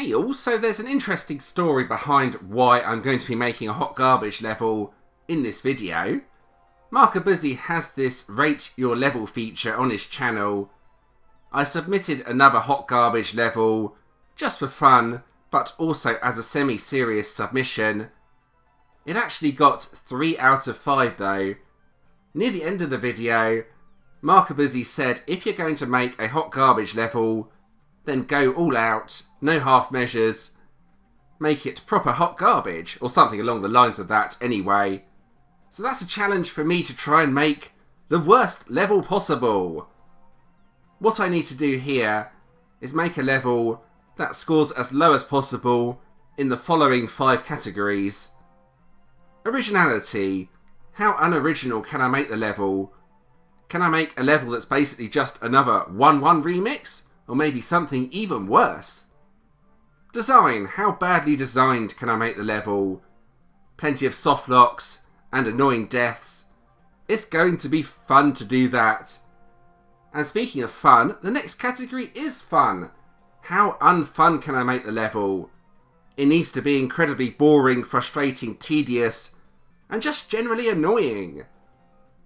Hey all, so there's an interesting story behind why I'm going to be making a hot garbage level in this video. Markabuzzy has this rate your level feature on his channel. I submitted another hot garbage level just for fun, but also as a semi-serious submission. It actually got 3 out of 5 though. Near the end of the video, Markabuzzy said if you're going to make a hot garbage level, then go all out, no half measures, make it proper hot garbage, or something along the lines of that anyway. So that's a challenge for me to try and make the worst level possible. What I need to do here is make a level that scores as low as possible in the following 5 categories. Originality. How unoriginal can I make the level? Can I make a level that's basically just another 1-1 remix? Or maybe something even worse? Design. How badly designed can I make the level? Plenty of soft locks and annoying deaths. It's going to be fun to do that. And speaking of fun, the next category is fun. How unfun can I make the level? It needs to be incredibly boring, frustrating, tedious, and just generally annoying.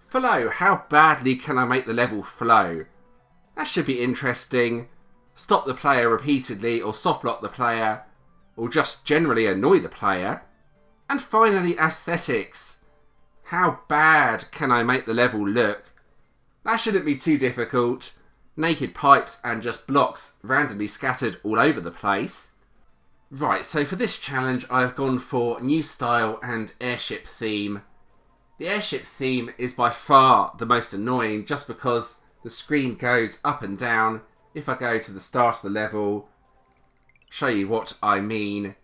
Flow. How badly can I make the level flow? That should be interesting. Stop the player repeatedly, or softlock the player, or just generally annoy the player. And finally, aesthetics. How bad can I make the level look? That shouldn't be too difficult. Naked pipes and just blocks randomly scattered all over the place. Right, so for this challenge I've gone for new style and airship theme. The airship theme is by far the most annoying just because the screen goes up and down. If I go to the start of the level, show you what I mean.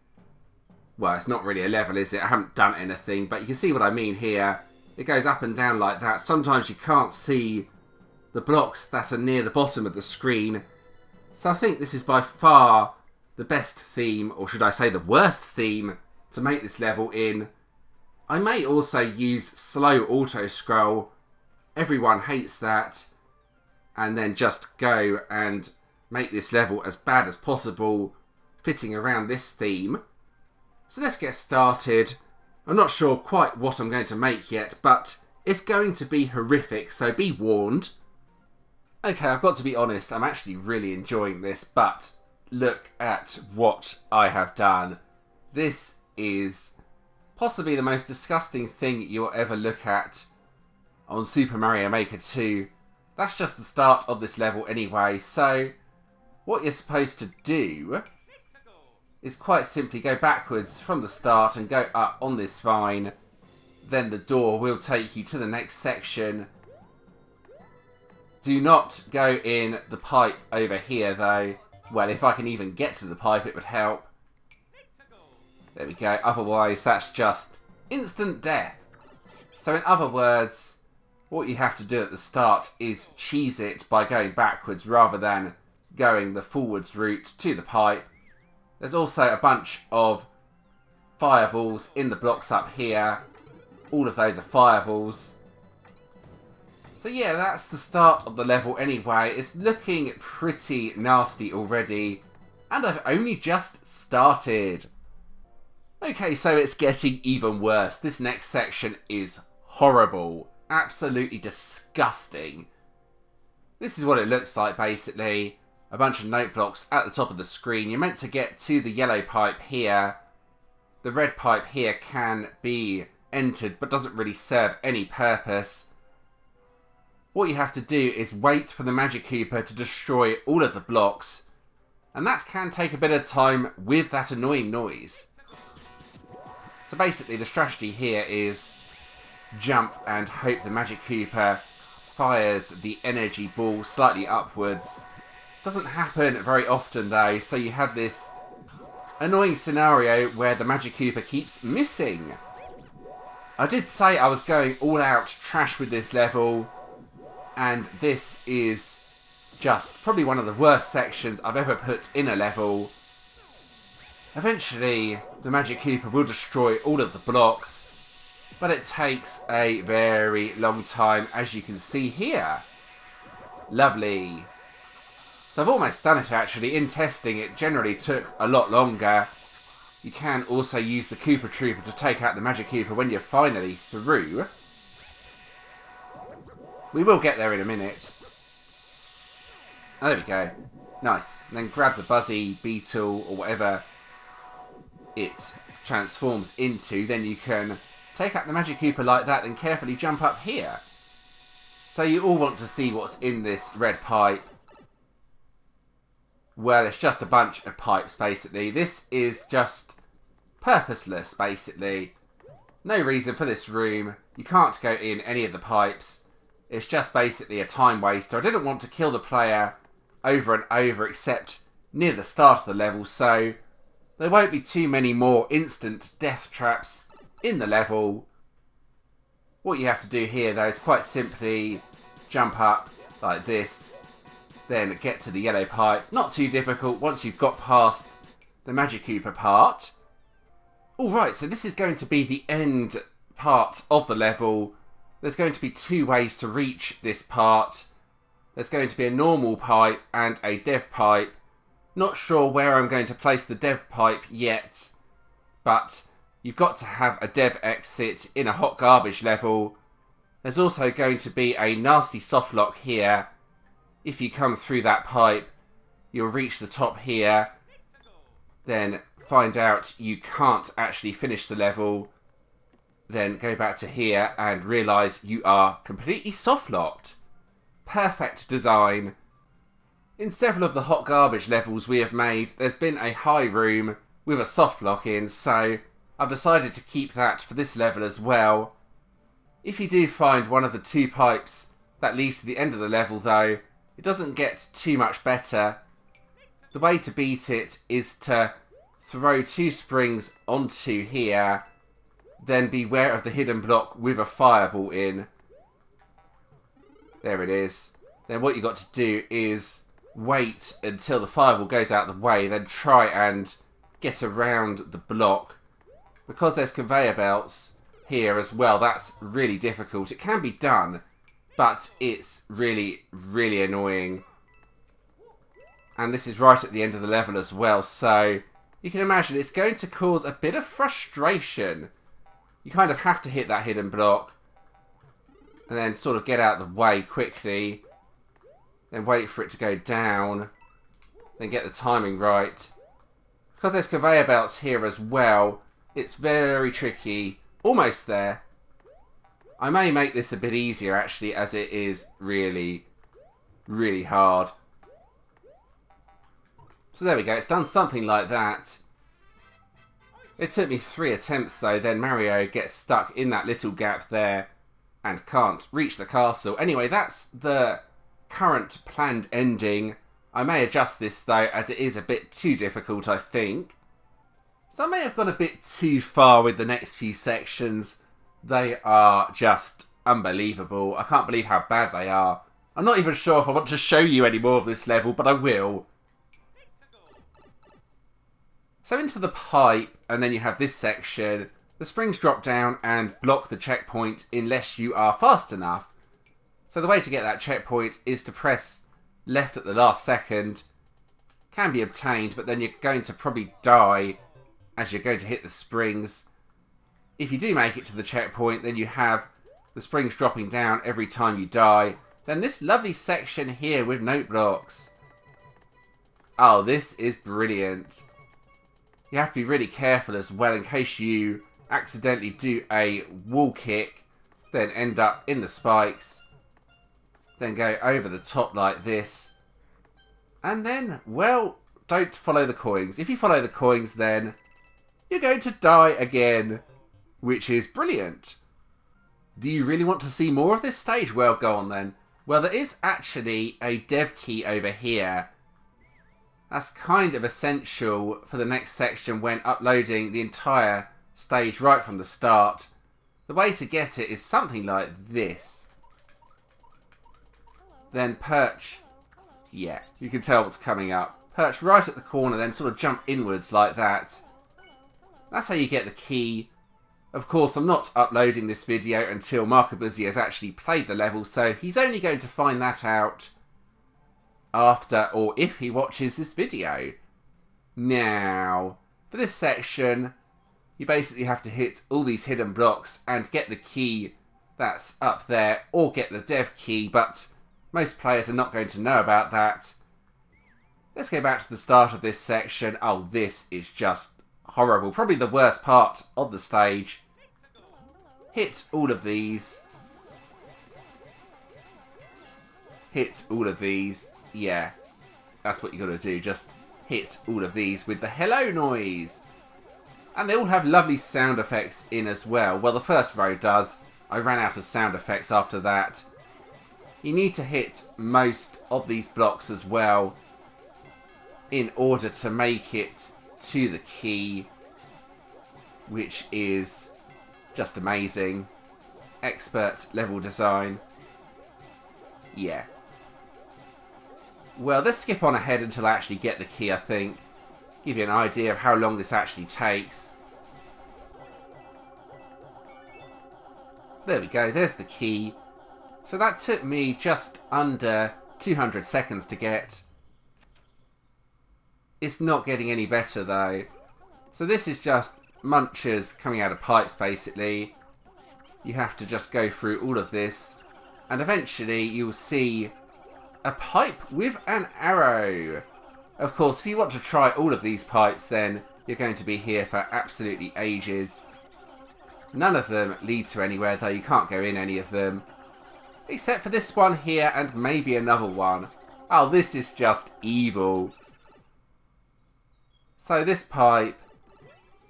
Well, it's not really a level, is it? I haven't done anything, but you can see what I mean here. It goes up and down like that. Sometimes you can't see the blocks that are near the bottom of the screen. So I think this is by far the best theme, or should I say the worst theme, to make this level in. I may also use slow auto scroll. Everyone hates that. And then just go and make this level as bad as possible, fitting around this theme. So let's get started. I'm not sure quite what I'm going to make yet, but it's going to be horrific, so be warned. Okay, I've got to be honest, I'm actually really enjoying this, but look at what I have done. This is possibly the most disgusting thing you'll ever look at on Super Mario Maker 2. That's just the start of this level anyway, so what you're supposed to do is quite simply go backwards from the start and go up on this vine. Then the door will take you to the next section. Do not go in the pipe over here though. Well, if I can even get to the pipe it would help. There we go, otherwise that's just instant death. So in other words, what you have to do at the start is cheese it by going backwards rather than going the forwards route to the pipe. There's also a bunch of fireballs in the blocks up here. All of those are fireballs. So yeah, that's the start of the level anyway. It's looking pretty nasty already. And I've only just started. Okay, so it's getting even worse. This next section is horrible. Absolutely disgusting. This is what it looks like basically. A bunch of note blocks at the top of the screen. You're meant to get to the yellow pipe here. The red pipe here can be entered but doesn't really serve any purpose. What you have to do is wait for the Magikoopa to destroy all of the blocks. And that can take a bit of time with that annoying noise. So basically the strategy here is jump and hope the Magikoopa fires the energy ball slightly upwards. Doesn't happen very often though, so you have this annoying scenario where the Magikoopa keeps missing. I did say I was going all out trash with this level, and this is just probably one of the worst sections I've ever put in a level. Eventually the Magikoopa will destroy all of the blocks, but it takes a very long time, as you can see here. Lovely. So I've almost done it actually. In testing, it generally took a lot longer. You can also use the Koopa Trooper to take out the Magic Koopa when you're finally through. We will get there in a minute. Oh, there we go. Nice. And then grab the Buzzy Beetle or whatever it transforms into. Then you can take out the Magic Koopa like that and carefully jump up here. So you all want to see what's in this red pipe. Well, it's just a bunch of pipes, basically. This is just purposeless, basically. No reason for this room. You can't go in any of the pipes. It's just basically a time waster. I didn't want to kill the player over and over except near the start of the level, so there won't be too many more instant death traps in the level. What you have to do here, though, is quite simply jump up like this. Then get to the yellow pipe. Not too difficult once you've got past the Magic Koopa part. Alright, so this is going to be the end part of the level. There's going to be two ways to reach this part. There's going to be a normal pipe and a dev pipe. Not sure where I'm going to place the dev pipe yet, but you've got to have a dev exit in a hot garbage level. There's also going to be a nasty soft lock here. If you come through that pipe, you'll reach the top here, then find out you can't actually finish the level, then go back to here and realise you are completely soft-locked. Perfect design. In several of the hot garbage levels we have made, there's been a high room with a soft lock in, so I've decided to keep that for this level as well. If you do find one of the two pipes that leads to the end of the level, though, it doesn't get too much better. The way to beat it is to throw two springs onto here, then beware of the hidden block with a fireball in. There it is. Then what you got to do is wait until the fireball goes out the way, then try and get around the block. Because there's conveyor belts here as well, that's really difficult. It can be done, but it's really, really annoying. And this is right at the end of the level as well, so you can imagine it's going to cause a bit of frustration. You kind of have to hit that hidden block, and then sort of get out of the way quickly, then wait for it to go down, then get the timing right. Because there's conveyor belts here as well, it's very tricky. Almost there. I may make this a bit easier actually, as it is really, really hard. So there we go, it's done something like that. It took me 3 attempts though, then Mario gets stuck in that little gap there and can't reach the castle. Anyway, that's the current planned ending. I may adjust this though, as it is a bit too difficult, I think. So I may have gone a bit too far with the next few sections. They are just unbelievable. I can't believe how bad they are. I'm not even sure if I want to show you any more of this level, but I will. So into the pipe, and then you have this section. The springs drop down and block the checkpoint unless you are fast enough. So the way to get that checkpoint is to press left at the last second. Can be obtained, but then you're going to probably die as you're going to hit the springs. If you do make it to the checkpoint, then you have the springs dropping down every time you die. Then this lovely section here with note blocks. Oh, this is brilliant. You have to be really careful as well in case you accidentally do a wall kick, then end up in the spikes, then go over the top like this. And then, well, don't follow the coins. If you follow the coins, then you're going to die again, which is brilliant. Do you really want to see more of this stage? Well, go on then. Well, there is actually a dev key over here. That's kind of essential for the next section when uploading the entire stage right from the start. The way to get it is something like this. Then perch. Yeah, you can tell what's coming up. Perch right at the corner, then sort of jump inwards like that. That's how you get the key. Of course, I'm not uploading this video until Markabuzzy has actually played the level, so he's only going to find that out after or if he watches this video. Now, for this section, you basically have to hit all these hidden blocks and get the key that's up there, or get the dev key, but most players are not going to know about that. Let's go back to the start of this section. Oh, this is just horrible. Probably the worst part of the stage. Hit all of these. Hit all of these. Yeah, that's what you got to do. Just hit all of these with the hello noise. And they all have lovely sound effects in as well. Well, the first row does. I ran out of sound effects after that. You need to hit most of these blocks as well in order to make it to the key, which is just amazing. Expert level design. Yeah. Well, let's skip on ahead until I actually get the key, I think. Give you an idea of how long this actually takes. There we go, there's the key. So that took me just under 200 seconds to get. It's not getting any better though. So this is just munchers coming out of pipes basically. You have to just go through all of this. And eventually you'll see a pipe with an arrow. Of course, if you want to try all of these pipes, then you're going to be here for absolutely ages. None of them lead to anywhere, though. You can't go in any of them. Except for this one here and maybe another one. Oh, this is just evil. So this pipe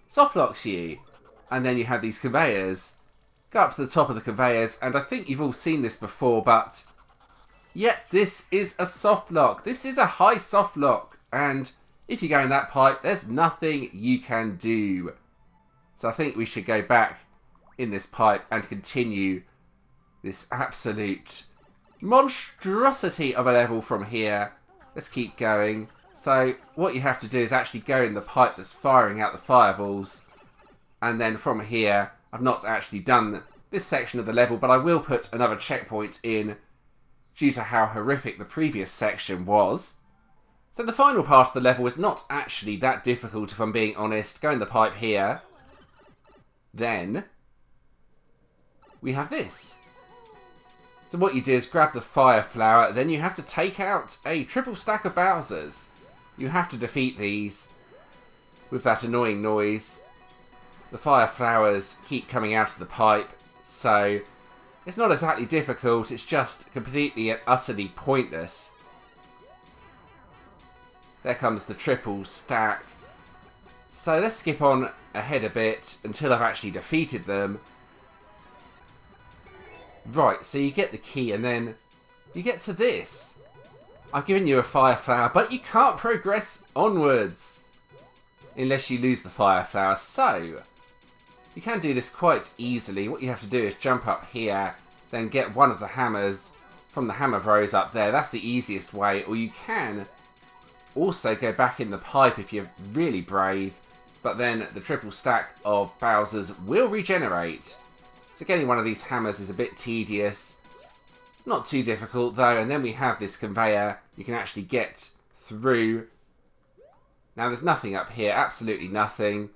soft locks you. And then you have these conveyors. Go up to the top of the conveyors, and I think you've all seen this before, but yet this is a soft lock. This is a high soft lock, and if you go in that pipe, there's nothing you can do. So I think we should go back in this pipe and continue this absolute monstrosity of a level from here. Let's keep going. So what you have to do is actually go in the pipe that's firing out the fireballs, and then from here, I've not actually done this section of the level, but I will put another checkpoint in due to how horrific the previous section was. So the final part of the level is not actually that difficult, if I'm being honest. Go in the pipe here. Then we have this. So what you do is grab the fire flower, then you have to take out a triple stack of Bowsers. You have to defeat these with that annoying noise. The fire flowers keep coming out of the pipe, so it's not exactly difficult, it's just completely and utterly pointless. There comes the triple stack. So let's skip on ahead a bit until I've actually defeated them. Right, so you get the key and then you get to this. I've given you a fire flower, but you can't progress onwards unless you lose the fire flower. So you can do this quite easily. What you have to do is jump up here, then get one of the hammers from the hammer rows up there. That's the easiest way. Or you can also go back in the pipe if you're really brave, but then the triple stack of Bowsers will regenerate. So getting one of these hammers is a bit tedious. Not too difficult though, and then we have this conveyor you can actually get through. Now there's nothing up here, absolutely nothing.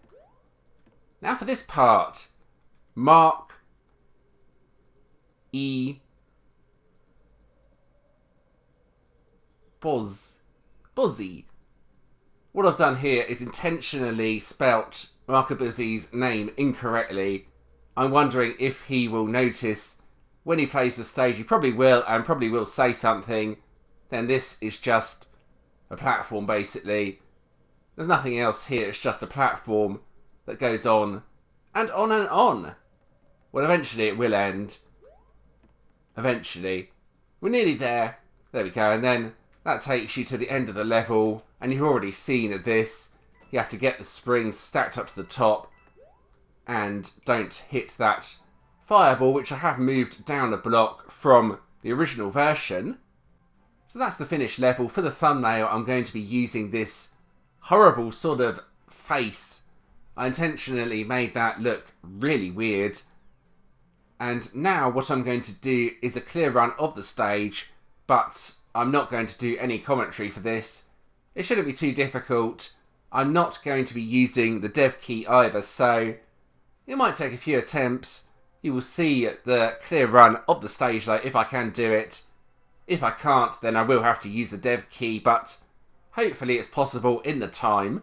Now for this part, Mark E. Buzzy. What I've done here is intentionally spelt Markabuzzy's name incorrectly. I'm wondering if he will notice when he plays the stage. He probably will, and probably will say something. Then this is just a platform, basically. There's nothing else here, it's just a platform that goes on and on and on. Well, eventually it will end. Eventually. We're nearly there. There we go, and then that takes you to the end of the level, and you've already seen this. You have to get the springs stacked up to the top, and don't hit that fireball, which I have moved down a block from the original version. So that's the finished level. For the thumbnail, I'm going to be using this horrible sort of face. I intentionally made that look really weird. And now what I'm going to do is a clear run of the stage, but I'm not going to do any commentary for this. It shouldn't be too difficult. I'm not going to be using the dev key either, so it might take a few attempts. You will see the clear run of the stage though if I can do it. If I can't, then I will have to use the dev key, but hopefully it's possible in the time.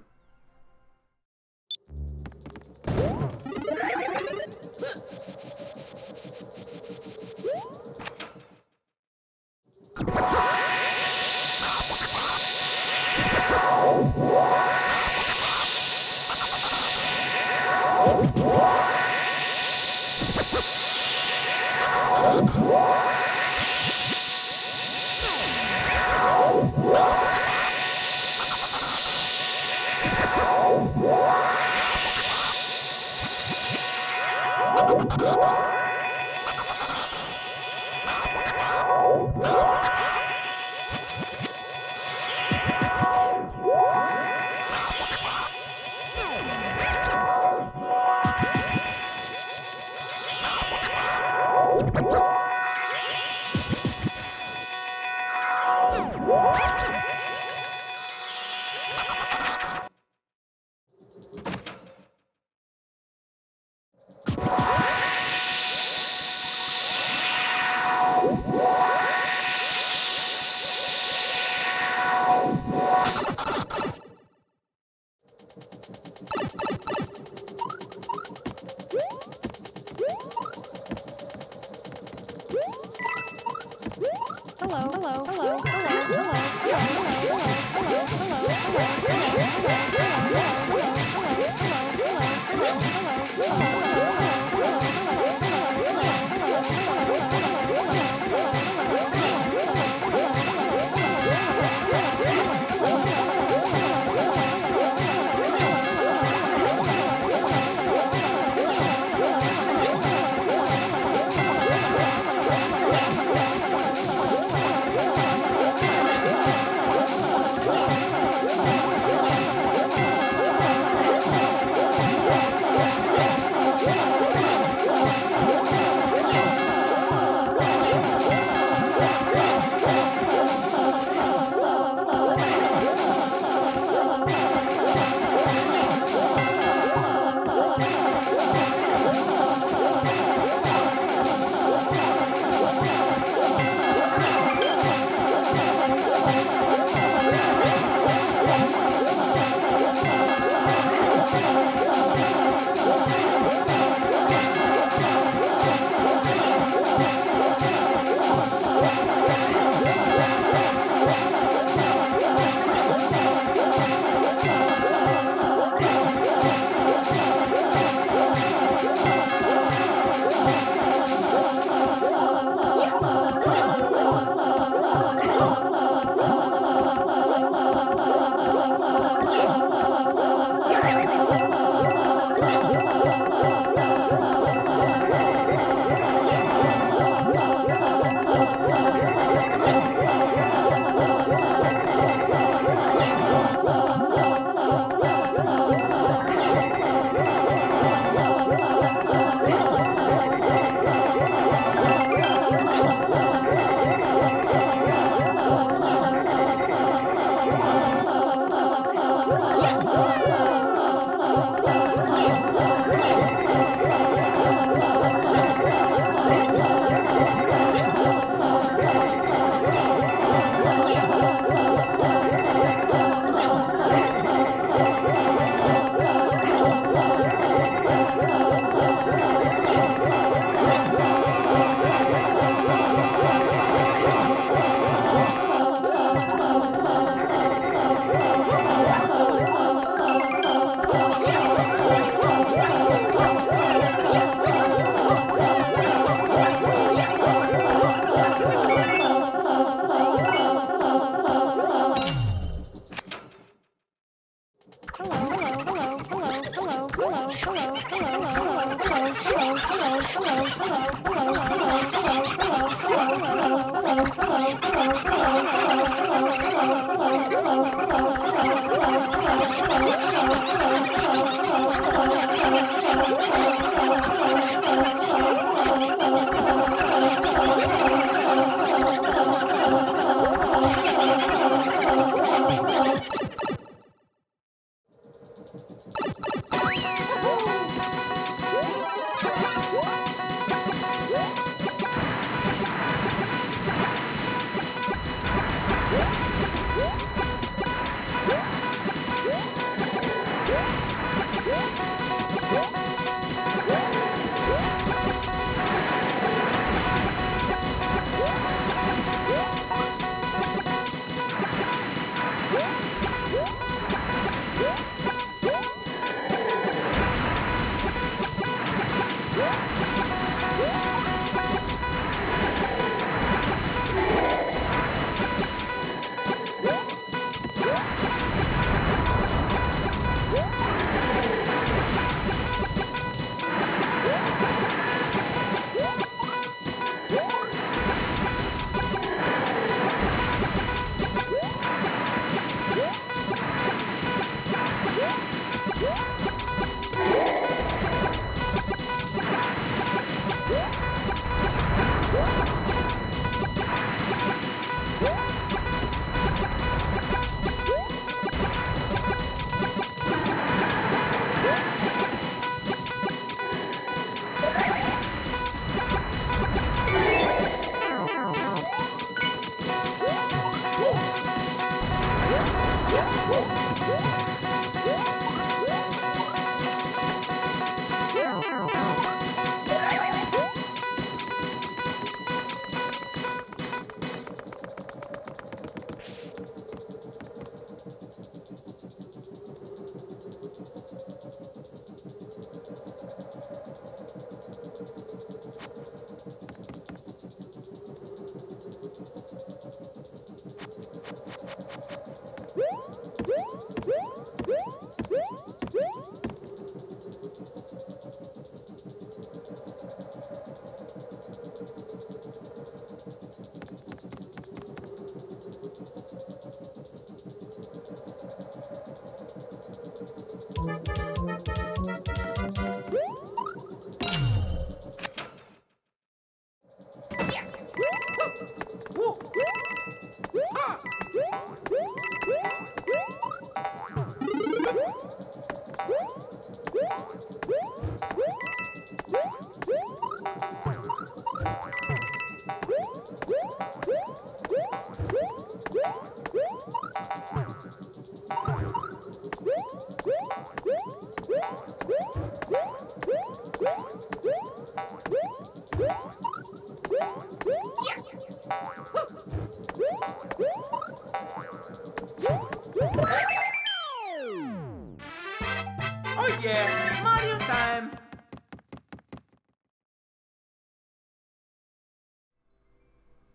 Oh yeah, Mario time!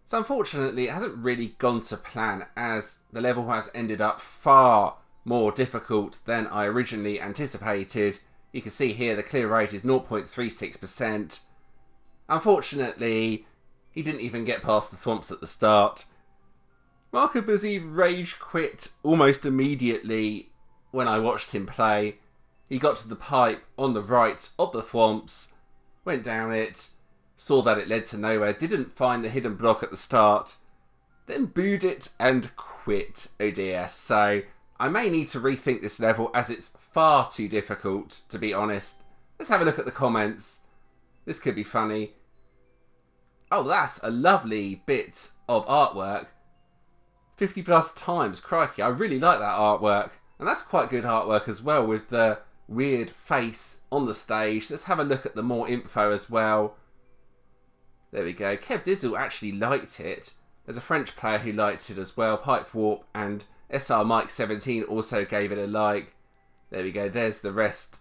So unfortunately, it hasn't really gone to plan, as the level has ended up far more difficult than I originally anticipated. You can see here the clear rate is 0.36%. Unfortunately, he didn't even get past the thwomps at the start. Marco Buzzi rage quit almost immediately when I watched him play. He got to the pipe on the right of the thwomps, went down it, saw that it led to nowhere, didn't find the hidden block at the start, then booed it and quit. Oh dear. So I may need to rethink this level, as it's far too difficult, to be honest. Let's have a look at the comments. This could be funny. Oh, that's a lovely bit of artwork. 50 plus times, crikey, I really like that artwork. And that's quite good artwork as well, with the weird face on the stage. Let's have a look at the more info as well. There we go. Kev Dizzle actually liked it. There's a French player who liked it as well. Pipe Warp and SR Mike 17 also gave it a like. There we go. There's the rest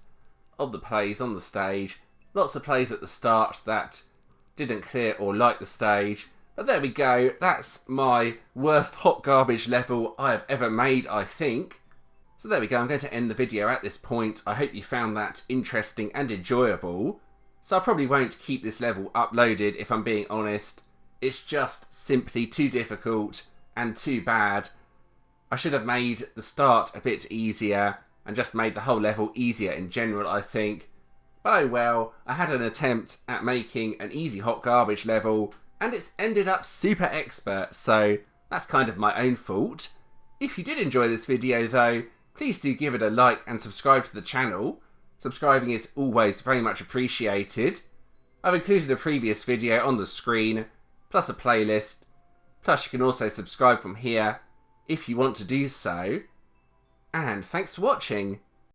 of the plays on the stage. Lots of plays at the start that didn't clear or like the stage. But there we go. That's my worst hot garbage level I have ever made, I think. So there we go. I'm going to end the video at this point. I hope you found that interesting and enjoyable. So I probably won't keep this level uploaded, if I'm being honest. It's just simply too difficult and too bad. I should have made the start a bit easier and just made the whole level easier in general, I think. But oh well, I had an attempt at making an easy hot garbage level and it's ended up super expert, so that's kind of my own fault. If you did enjoy this video though, please do give it a like and subscribe to the channel. Subscribing is always very much appreciated. I've included a previous video on the screen, plus a playlist. Plus you can also subscribe from here if you want to do so. And thanks for watching.